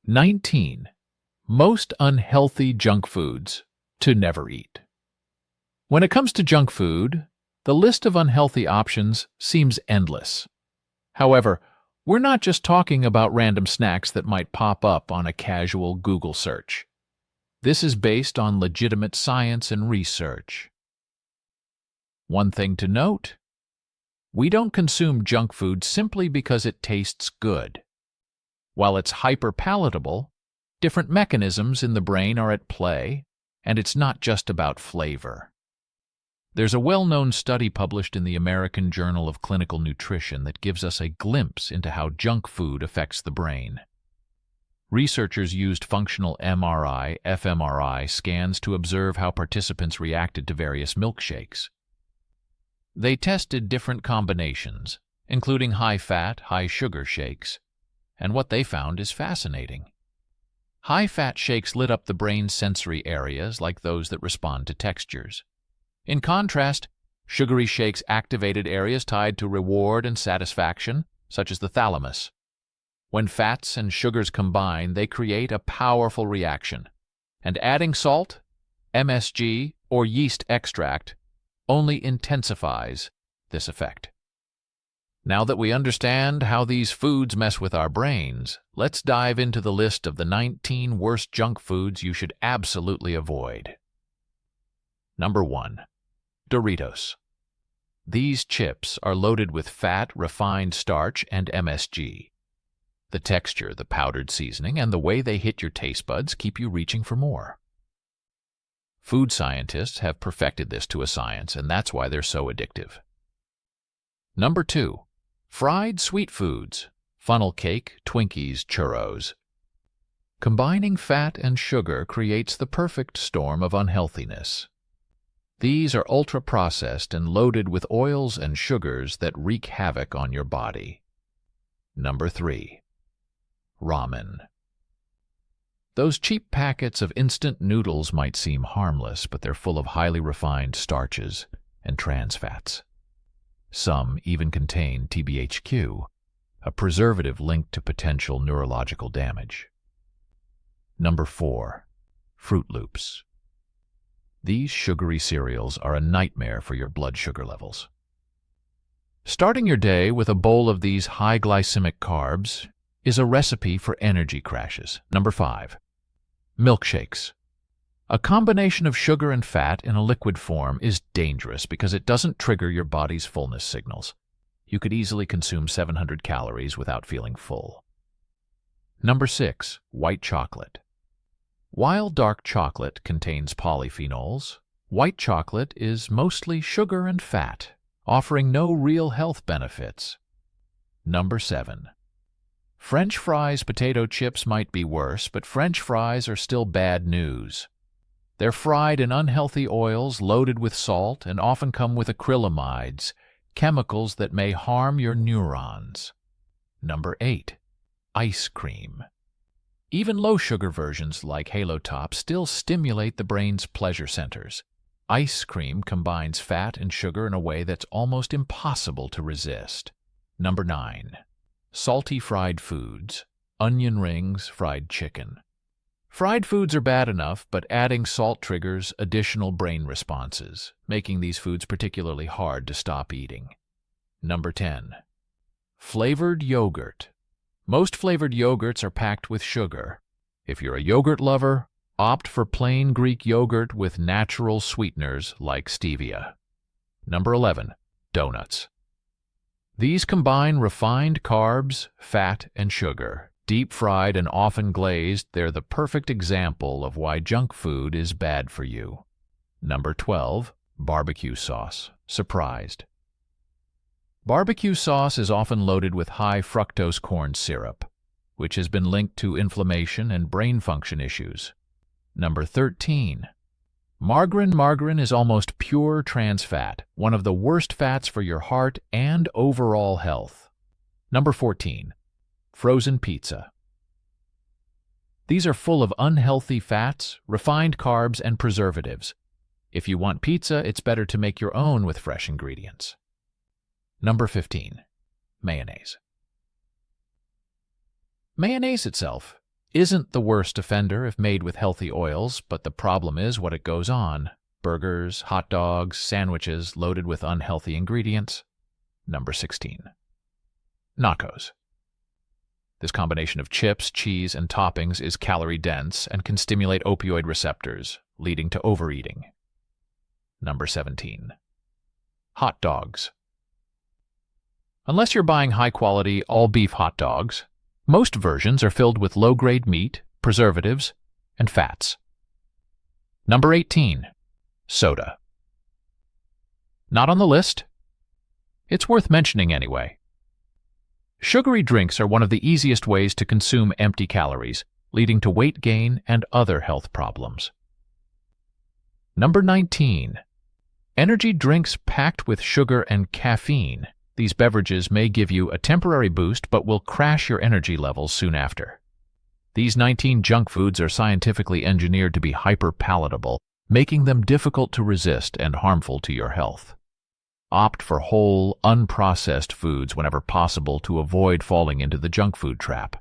19. Most unhealthy junk foods to never eat. When it comes to junk food, the list of unhealthy options seems endless. However, we're not just talking about random snacks that might pop up on a casual Google search. This is based on legitimate science and research. One thing to note: we don't consume junk food simply because it tastes good. While it's hyper-palatable, different mechanisms in the brain are at play, and it's not just about flavor. There's a well-known study published in the American Journal of Clinical Nutrition that gives us a glimpse into how junk food affects the brain. Researchers used functional MRI, fMRI scans to observe how participants reacted to various milkshakes. They tested different combinations, including high-fat, high-sugar shakes, and what they found is fascinating. High-fat shakes lit up the brain's sensory areas like those that respond to textures. In contrast, sugary shakes activated areas tied to reward and satisfaction, such as the thalamus. When fats and sugars combine, they create a powerful reaction, and adding salt, MSG, or yeast extract only intensifies this effect. Now that we understand how these foods mess with our brains, let's dive into the list of the 19 worst junk foods you should absolutely avoid. Number 1. Doritos. These chips are loaded with fat, refined starch, and MSG. The texture, the powdered seasoning, and the way they hit your taste buds keep you reaching for more. Food scientists have perfected this to a science, and that's why they're so addictive. Number 2. Fried sweet foods. Funnel cake, Twinkies, Churros. Combining fat and sugar creates the perfect storm of unhealthiness. These are ultra-processed and loaded with oils and sugars that wreak havoc on your body. Number 3. Ramen. Those cheap packets of instant noodles might seem harmless, but they're full of highly refined starches and trans fats. Some even contain TBHQ, a preservative linked to potential neurological damage. Number 4. Fruit Loops. These sugary cereals are a nightmare for your blood sugar levels. Starting your day with a bowl of these high glycemic carbs is a recipe for energy crashes. Number 5. Milkshakes. A combination of sugar and fat in a liquid form is dangerous because it doesn't trigger your body's fullness signals. You could easily consume 700 calories without feeling full. Number 6. White chocolate. While dark chocolate contains polyphenols, white chocolate is mostly sugar and fat, offering no real health benefits. Number 7. French fries. Potato chips might be worse, but French fries are still bad news. They're fried in unhealthy oils loaded with salt and often come with acrylamides, chemicals that may harm your neurons. Number 8. Ice cream. Even low-sugar versions like Halo Top still stimulate the brain's pleasure centers. Ice cream combines fat and sugar in a way that's almost impossible to resist. Number 9. Salty fried foods. Onion rings, fried chicken. Fried foods are bad enough, but adding salt triggers additional brain responses, making these foods particularly hard to stop eating. Number 10. Flavored yogurt. Most flavored yogurts are packed with sugar. If you're a yogurt lover, opt for plain Greek yogurt with natural sweeteners like stevia. Number 11. Donuts. These combine refined carbs, fat, and sugar. Deep fried and often glazed, they're the perfect example of why junk food is bad for you. Number 12. Barbecue sauce. Surprised. Barbecue sauce is often loaded with high fructose corn syrup, which has been linked to inflammation and brain function issues. Number 13. Margarine. Margarine is almost pure trans fat, one of the worst fats for your heart and overall health. Number 14. Frozen pizza. These are full of unhealthy fats, refined carbs, and preservatives. If you want pizza, it's better to make your own with fresh ingredients. Number 15. Mayonnaise. Mayonnaise itself isn't the worst offender if made with healthy oils, but the problem is what it goes on. Burgers, hot dogs, sandwiches loaded with unhealthy ingredients. Number 16. Nachos. This combination of chips, cheese, and toppings is calorie-dense and can stimulate opioid receptors, leading to overeating. Number 17. Hot dogs. Unless you're buying high-quality, all-beef hot dogs, most versions are filled with low-grade meat, preservatives, and fats. Number 18. Soda. Not on the list? It's worth mentioning anyway. Sugary drinks are one of the easiest ways to consume empty calories, leading to weight gain and other health problems. Number 19. Energy drinks packed with sugar and caffeine. These beverages may give you a temporary boost but will crash your energy levels soon after. These 19 junk foods are scientifically engineered to be hyper-palatable, making them difficult to resist and harmful to your health. Opt for whole, unprocessed foods whenever possible to avoid falling into the junk food trap.